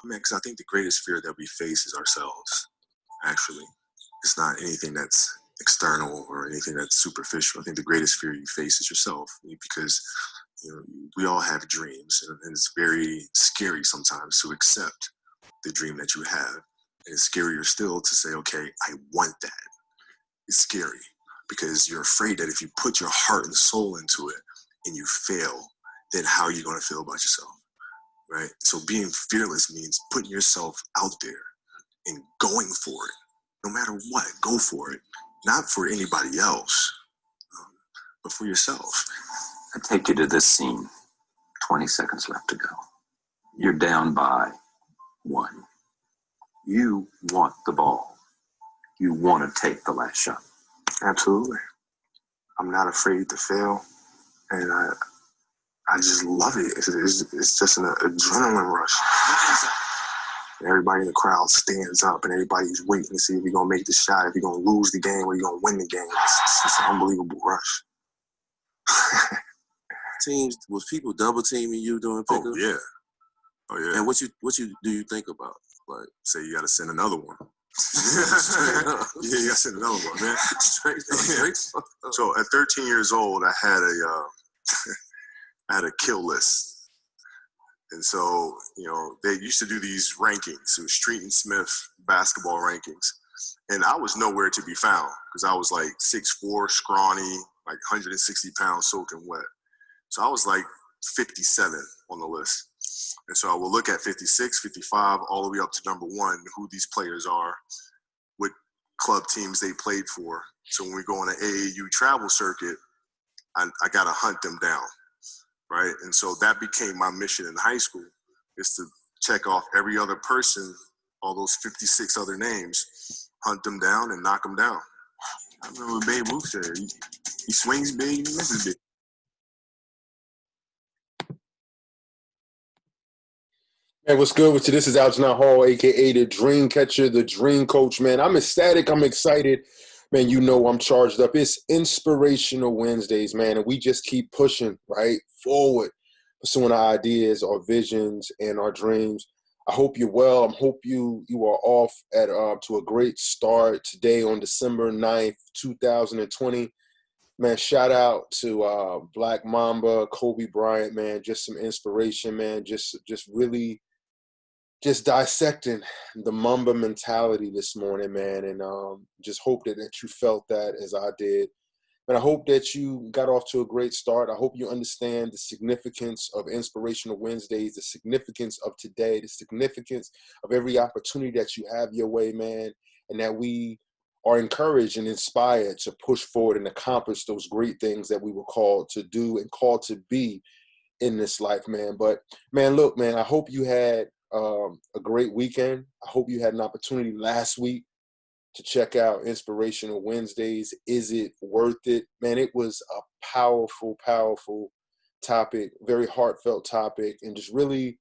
I mean, because I think the greatest fear that we face is ourselves, actually. It's not anything that's external or anything that's superficial. I think the greatest fear you face is yourself, because we all have dreams, and it's very scary sometimes to accept the dream that you have. And it's scarier still to say, okay, I want that. It's scary because you're afraid that if you put your heart and soul into it and you fail, then how are you going to feel about yourself, right? So being fearless means putting yourself out there and going for it. No matter what, go for it. Not for anybody else, but for yourself. I take you to this scene. 20 seconds left to go. You're down by 1. You want the ball. You want to take the last shot. Absolutely. I'm not afraid to fail, and I just love it. It's just an adrenaline rush. Everybody in the crowd stands up, and everybody's waiting to see if you're going to make the shot, if you're going to lose the game, or you're going to win the game. It's an unbelievable rush. Teams, was people double teaming you during pickup? Oh yeah. And what do you think about? Like, say you got to send another one. Yeah, you got to send another one, man. Straight up. So at 13 years old, I had a kill list, and so they used to do these rankings, so Street and Smith basketball rankings, and I was nowhere to be found because I was like 6'4", scrawny, like 160 pounds, soaking wet. So I was like 57 on the list. And so I will look at 56, 55, all the way up to number 1, who these players are, what club teams they played for. So when we go on an AAU travel circuit, I got to hunt them down, right? And so that became my mission in high school, is to check off every other person, all those 56 other names, hunt them down and knock them down. I remember what Babe Ruth said, he swings big, he misses big. Man, what's good with you? This is Algernon Hall, a.k.a. the Dream Catcher, the Dream Coach, man. I'm ecstatic. I'm excited. Man, I'm charged up. It's Inspirational Wednesdays, man, and we just keep pushing, right, forward, pursuing our ideas, our visions, and our dreams. I hope you're well. I hope you are off to a great start today on December 9th, 2020. Man, shout out to Black Mamba, Kobe Bryant, man. Just some inspiration, man. Just really dissecting the Mamba mentality this morning, man. And just hope that you felt that as I did. And I hope that you got off to a great start. I hope you understand the significance of Inspirational Wednesdays, the significance of today, the significance of every opportunity that you have your way, man. And that we are encouraged and inspired to push forward and accomplish those great things that we were called to do and called to be in this life, man. But, man, look, man, I hope you had a great weekend. I hope you had an opportunity last week to check out Inspirational Wednesdays. Is it worth it? Man, it was a powerful, powerful topic, very heartfelt topic. And just really,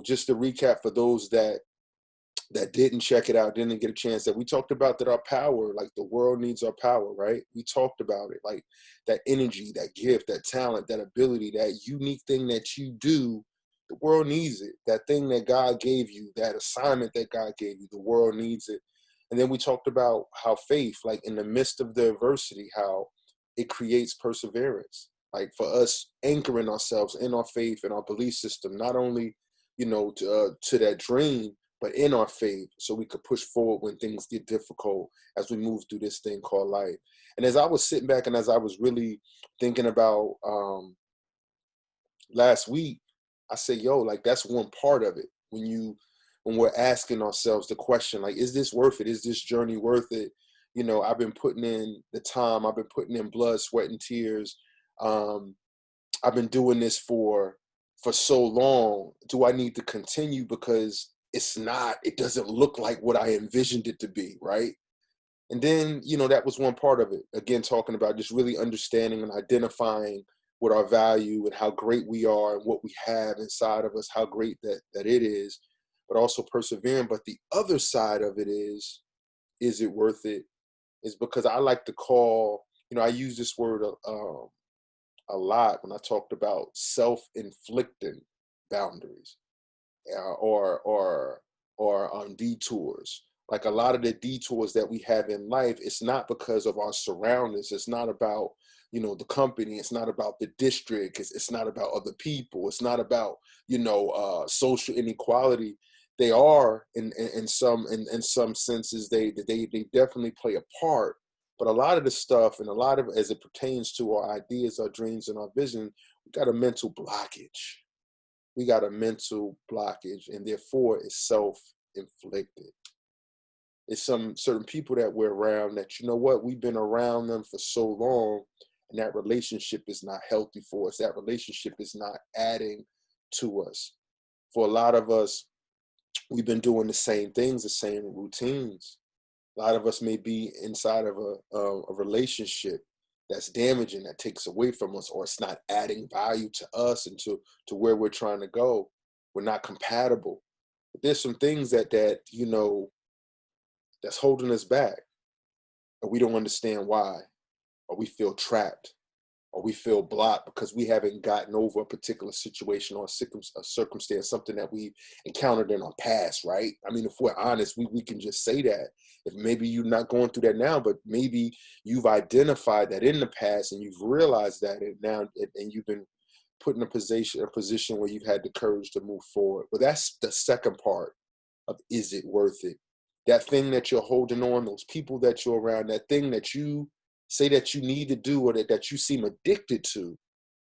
just to recap for those that didn't check it out, didn't get a chance, that we talked about that our power, like the world needs our power, right? We talked about it, like that energy, that gift, that talent, that ability, that unique thing that you do, the world needs it. That thing that God gave you, that assignment that God gave you, the world needs it. And then we talked about how faith, like in the midst of the adversity, how it creates perseverance. Like for us anchoring ourselves in our faith and our belief system, not only, to that dream, but in our faith, so we could push forward when things get difficult as we move through this thing called life. And as I was sitting back and as I was really thinking about last week, I say, like that's one part of it. When we're asking ourselves the question, like, is this worth it? Is this journey worth it? I've been putting in the time. I've been putting in blood, sweat, and tears. I've been doing this for so long. Do I need to continue? Because it doesn't look like what I envisioned it to be, right? And then, that was one part of it. Again, talking about just really understanding and identifying what our value and how great we are and what we have inside of us, how great that it is, but also persevering. But the other side of it is it worth it? Is because I like to call, I use this word a lot when I talked about self-inflicting boundaries. or on detours. Like a lot of the detours that we have in life, it's not because of our surroundings. It's not about, the company. It's not about the district. It's not about other people. It's not about, social inequality. They are in some senses, they definitely play a part. But a lot of the stuff, and a lot of, as it pertains to our ideas, our dreams, and our vision, we got a mental blockage. We got a mental blockage, and therefore it's self-inflicted. It's some certain people that we're around that, we've been around them for so long, and that relationship is not healthy for us. That relationship is not adding to us. For a lot of us, we've been doing the same things, the same routines. A lot of us may be inside of a relationship that's damaging, that takes away from us, or it's not adding value to us and to where we're trying to go. We're not compatible. But there's some things that that's holding us back, and we don't understand why, or we feel trapped, or we feel blocked because we haven't gotten over a particular situation or a circumstance, something that we encountered in our past, right? I mean, if we're honest, we can just say that. If maybe you're not going through that now, but maybe you've identified that in the past and you've realized that and you've been put in a position where you've had the courage to move forward. But that's the second part of, is it worth it? That thing that you're holding on, those people that you're around, that thing that you say that you need to do, or that you seem addicted to,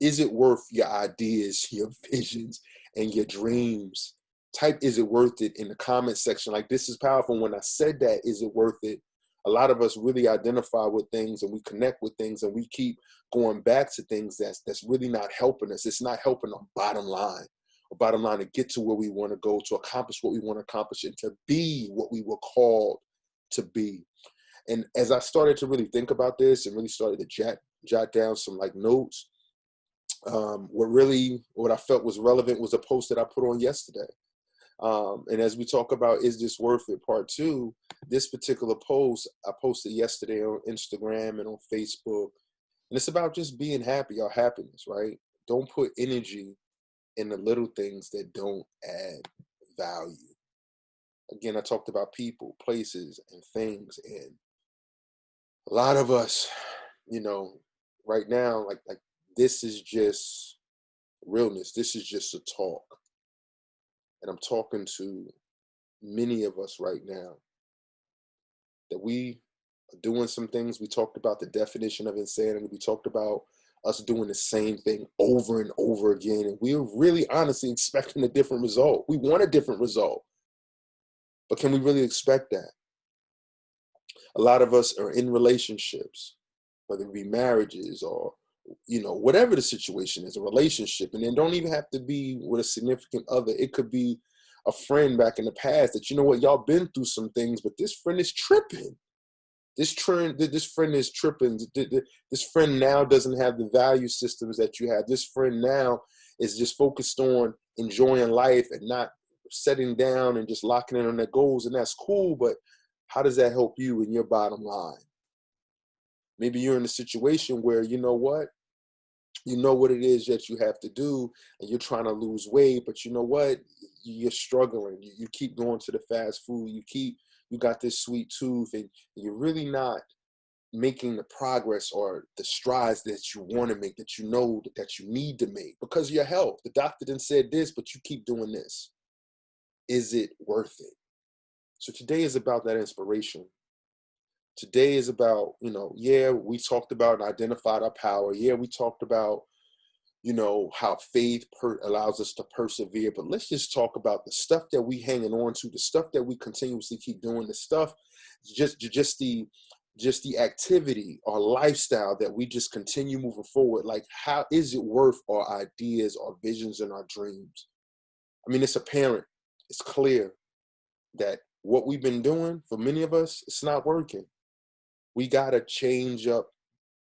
is it worth your ideas, your visions, and your dreams? Type, is it worth it, in the comment section. Like, this is powerful. When I said that, is it worth it? A lot of us really identify with things, and we connect with things, and we keep going back to things that's really not helping us. It's not helping our bottom line. Our bottom line, to get to where we want to go, to accomplish what we want to accomplish, and to be what we were called to be. And as I started to really think about this and really started to jot down some notes, what I felt was relevant was a post that I put on yesterday. And as we talk about, is this worth it, part 2, this particular post I posted yesterday on Instagram and on Facebook. And it's about just being happy, our happiness, right? Don't put energy in the little things that don't add value. Again, I talked about people, places, and things. And a lot of us, right now, like this is just realness. This is just a talk. And I'm talking to many of us right now that we are doing some things. We talked about the definition of insanity. We talked about us doing the same thing over and over again. And we're really honestly expecting a different result. We want a different result. But can we really expect that? A lot of us are in relationships, whether it be marriages or, whatever the situation is, a relationship. And then don't even have to be with a significant other. It could be a friend back in the past that, y'all been through some things, but this friend is tripping. This friend is tripping. This friend now doesn't have the value systems that you have. This friend now is just focused on enjoying life and not setting down and just locking in on their goals. And that's cool, but how does that help you in your bottom line? Maybe you're in a situation where, you know what it is that you have to do, and you're trying to lose weight, but you're struggling. You keep going to the fast food. You got this sweet tooth, and you're really not making the progress or the strides that you want to make, that that you need to make because of your health. The doctor didn't said this, but you keep doing this. Is it worth it? So today is about that inspiration. Today is about, we talked about and identified our power. Yeah, we talked about, how faith allows us to persevere. But let's just talk about the stuff that we hanging on to, the stuff that we continuously keep doing, the stuff, just the activity or lifestyle that we just continue moving forward. Like, how is it worth our ideas, our visions, and our dreams? I mean, it's apparent, it's clear that what we've been doing, for many of us, it's not working. We got to change up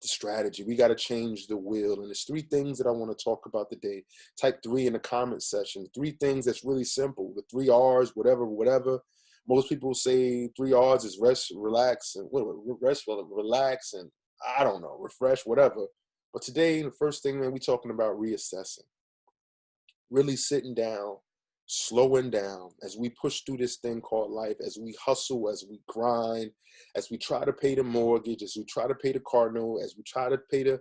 the strategy. We got to change the wheel. And there's 3 things that I want to talk about today. Type 3 in the comment section. 3 things that's really simple. The 3 R's, whatever. Most people say 3 R's is rest, relax, and relax, and I don't know, refresh, whatever. But today, the first thing, man, we're talking about reassessing. Really sitting down slowing down as we push through this thing called life, as we hustle, as we grind, as we try to pay the mortgage, as we try to pay the car note, as we try to pay the,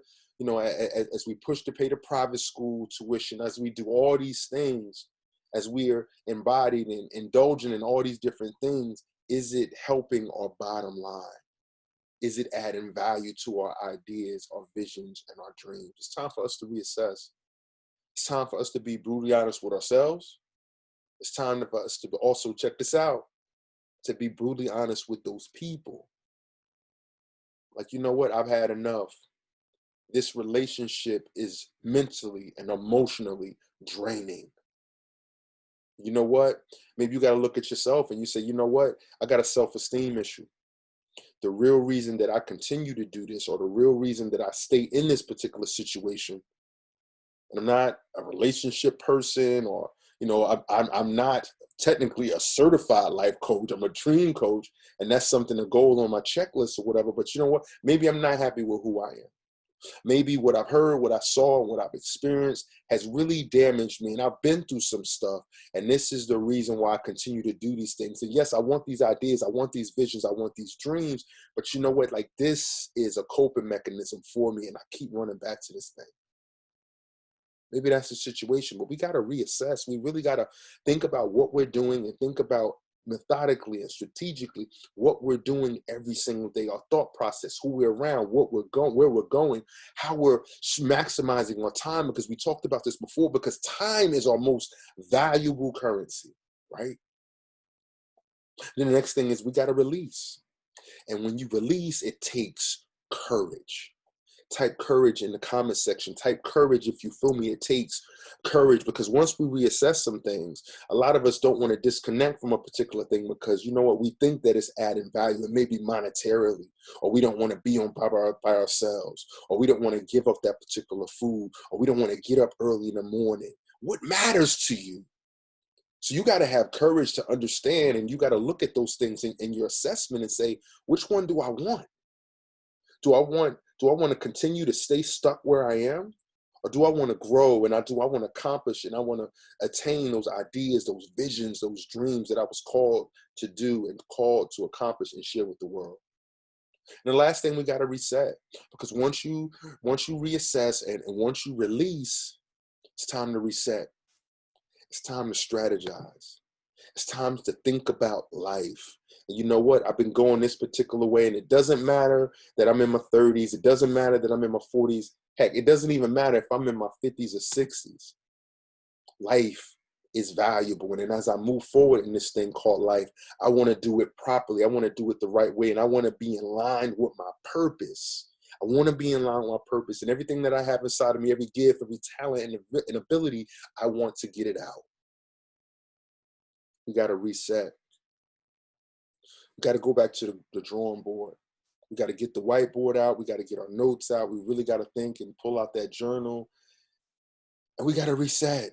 as we push to pay the private school tuition, as we do all these things, as we are embodied and indulging in all these different things, is it helping our bottom line? Is it adding value to our ideas, our visions, and our dreams? It's time for us to reassess. It's time for us to be brutally honest with ourselves. It's time for us to also, check this out, to be brutally honest with those people. Like, you know what? I've had enough. This relationship is mentally and emotionally draining. You know what? Maybe you got to look at yourself and you say, you know what? I got a self-esteem issue. The real reason that I continue to do this, or the real reason that I stay in this particular situation, and I'm not a relationship person, or, I'm not technically a certified life coach. I'm a dream coach, and that's something to go on my checklist or whatever. But you know what? Maybe I'm not happy with who I am. Maybe what I've heard, what I saw, what I've experienced has really damaged me. And I've been through some stuff. And this is the reason why I continue to do these things. And yes, I want these ideas. I want these visions. I want these dreams. But you know what? Like, this is a coping mechanism for me. And I keep running back to this thing. Maybe that's the situation. But we got to reassess. We really got to think about what we're doing and think about methodically and strategically what we're doing every single day, our thought process, who we're around, what we're going, where we're going, how we're maximizing our time, because we talked about this before, because time is our most valuable currency, right? Then the next thing is we got to release. And when you release, it takes courage. Type courage in the comment section. Type courage if you feel me. It takes courage, because once we reassess some things, a lot of us don't want to disconnect from a particular thing because, you know what, we think that it's adding value, and maybe monetarily, or we don't want to be on by ourselves, or we don't want to give up that particular food, or we don't want to get up early in the morning. What matters to you? So you got to have courage to understand, and you got to look at those things in your assessment and say, which one do I want? Do I want to continue to stay stuck where I am? Or do I want to grow, and do I want to accomplish, and I want to attain those ideas, those visions, those dreams that I was called to do and called to accomplish and share with the world? And the last thing, we got to reset, because once you reassess and once you release, it's time to reset. It's time to strategize. It's time to think about life. And you know what? I've been going this particular way, and it doesn't matter that I'm in my 30s. It doesn't matter that I'm in my 40s. Heck, it doesn't even matter if I'm in my 50s or 60s. Life is valuable. And as I move forward in this thing called life, I want to do it properly. I want to do it the right way. And I want to be in line with my purpose. I want to be in line with my purpose. And everything that I have inside of me, every gift, every talent, and ability, I want to get it out. We got to reset. We got to go back to the drawing board. We got to get the whiteboard out. We got to get our notes out. We really got to think and pull out that journal. And we got to reset.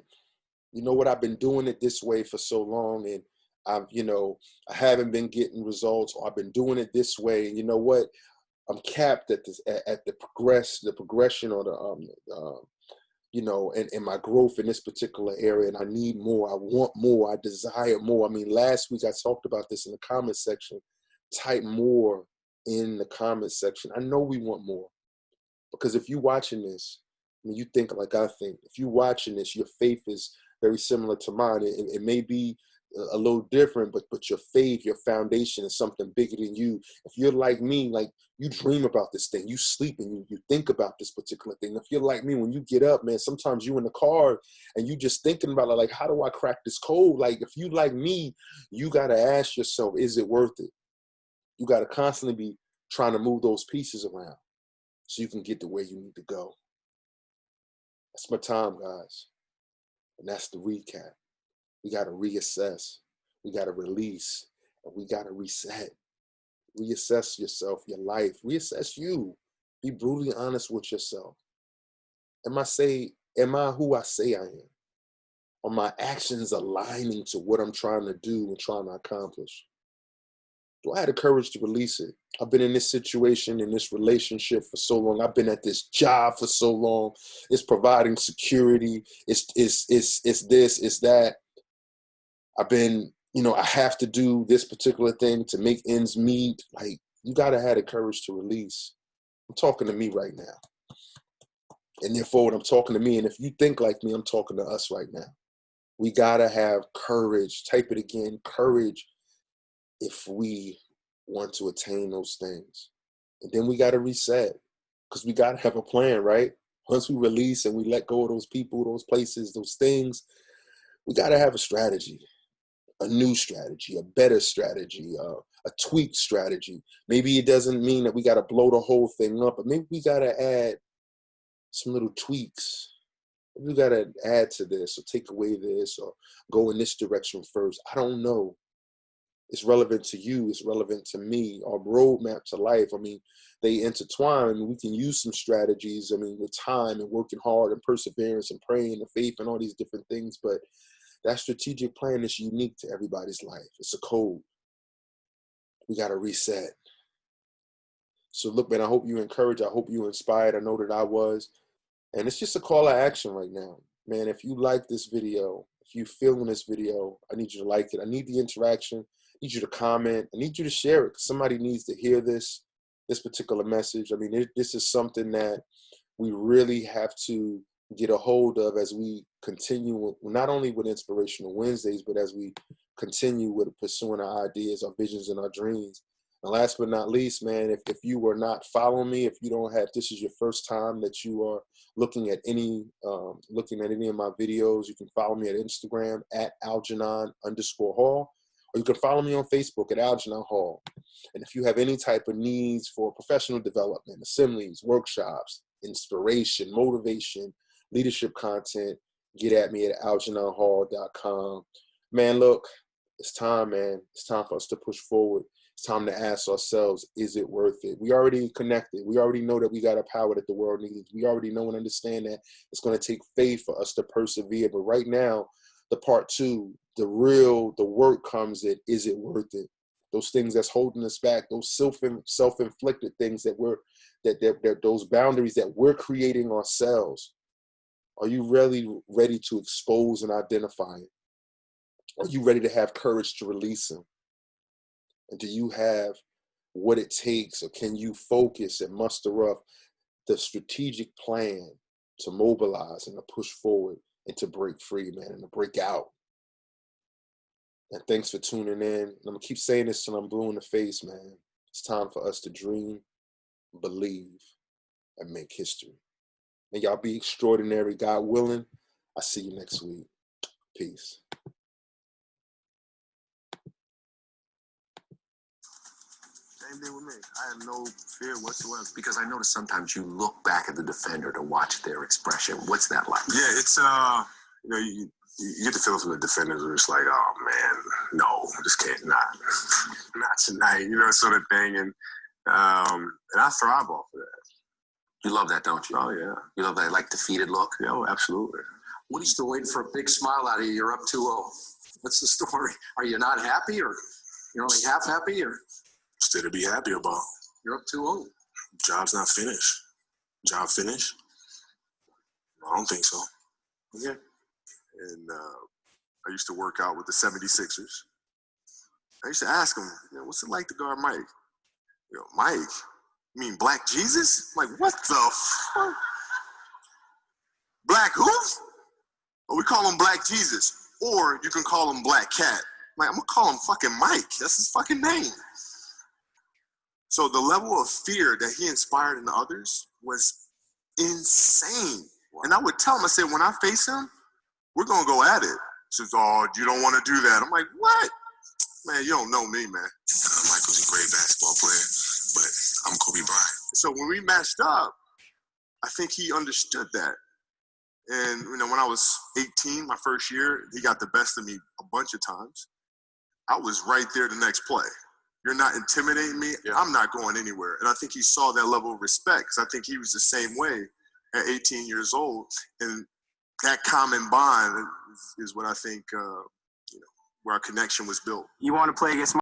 You know what? I've been doing it this way for so long, and I haven't been getting results, or I've been doing it this way. And you know what? I'm capped at the progression, or and my growth in this particular area, and I need more. I want more. I desire more. I mean, last week I talked about this in the comment section. Type more in the comment section. I know we want more, because if you're watching this, I mean, you think like I think. If you're watching this, your faith is very similar to mine. It may be a little different, but your faith, your foundation is something bigger than you. If you're like me, like, you dream about this thing, you sleep and you think about this particular thing. If you're like me, when you get up, man, sometimes you in the car and you just thinking about it, like, how do I crack this code? Like, if you like me, you got to ask yourself, is it worth it? You got to constantly be trying to move those pieces around so you can get to where you need to go. That's my time, guys. And that's the recap. We got to reassess. We got to release. And we got to reset. Reassess yourself, your life. Reassess you. Be brutally honest with yourself. Am I who I say I am? Are my actions aligning to what I'm trying to do and trying to accomplish? Do I have the courage to release it? I've been in this situation, in this relationship for so long. I've been at this job for so long. It's providing security. It's this, it's that. I've been, I have to do this particular thing to make ends meet. Like, you got to have the courage to release. I'm talking to me right now. And therefore, when I'm talking to me, and if you think like me, I'm talking to us right now. We got to have courage. Type it again, courage, if we want to attain those things. And then we got to reset, because we got to have a plan, right? Once we release and we let go of those people, those places, those things, we got to have a strategy, a new strategy, a better strategy, a tweaked strategy. Maybe it doesn't mean that we got to blow the whole thing up, but maybe we got to add some little tweaks. Maybe we got to add to this or take away this or go in this direction first. I don't know. It's relevant to you. It's relevant to me. Our roadmap to life, I mean, they intertwine. I mean, we can use some strategies, I mean, with time and working hard and perseverance and praying and faith and all these different things. But that strategic plan is unique to everybody's life. It's a code. We got to reset. So look, man, I hope you encouraged. I hope you inspired. I know that I was. And it's just a call to action right now. Man, if you like this video, if you feeling this video, I need you to like it. I need the interaction. I need you to comment. I need you to share it. Somebody needs to hear this particular message. I mean, this is something that we really have to get a hold of as we continue with, not only with Inspirational Wednesdays, but as we continue with pursuing our ideas, our visions, and our dreams. And last but not least, man, if you were not following me, if you don't have, this is your first time that you are looking at any of my videos, you can follow me at Instagram at Algernon_Hall, or you can follow me on Facebook at Algernon Hall. And if you have any type of needs for professional development, assemblies, workshops, inspiration, motivation, leadership content, get at me at algernonhall.com. Man, look, it's time, man. It's time for us to push forward. It's time to ask ourselves, is it worth it? We already connected. We already know that we got a power that the world needs. We already know and understand that it's going to take faith for us to persevere. But right now, the part two, the work comes in, is it worth it? Those things that's holding us back, those self-inflicted things that those boundaries that we're creating ourselves. Are you really ready to expose and identify it? Are you ready to have courage to release them? And do you have what it takes, or can you focus and muster up the strategic plan to mobilize and to push forward and to break free, man, and to break out? And thanks for tuning in. And I'm going to keep saying this till I'm blue in the face, man. It's time for us to dream, believe, and make history. And y'all be extraordinary, God willing. I'll see you next week. Peace. Same thing with me. I have no fear whatsoever. Because I notice sometimes you look back at the defender to watch their expression. What's that like? Yeah, it's you get the feeling from the defenders where it's like, oh man, no, just can't, not tonight, sort of thing, and I thrive off of that. You love that, don't you? Oh yeah, You love that like defeated look? oh absolutely. What are you still waiting for a big smile out of you? You're up 2-0. What's the story? Are you not happy, or you're only half happy, or Still to be happy about. you're up 2-0? Job's not finished. Job finished? I don't think so. Okay. And I used to work out with the 76ers. I used to ask him, what's it like to guard Mike? Mike? You mean Black Jesus? I'm like, what the fuck? Black who? Well, we call him Black Jesus. Or you can call him Black Cat. I'm going to call him fucking Mike. That's his fucking name. So the level of fear that he inspired in others was insane. Wow. And I would tell him, I said, when I face him, we're going to go at it. He says, oh, you don't want to do that. I'm like, what? Man, you don't know me, man. Michael's a great basketball player, but I'm Kobe Bryant. So when we matched up, I think he understood that. And, when I was 18, my first year, he got the best of me a bunch of times. I was right there the next play. You're not intimidating me. Yeah. I'm not going anywhere. And I think he saw that level of respect, because I think he was the same way at 18 years old. And that common bond is what I think, where our connection was built. You want to play against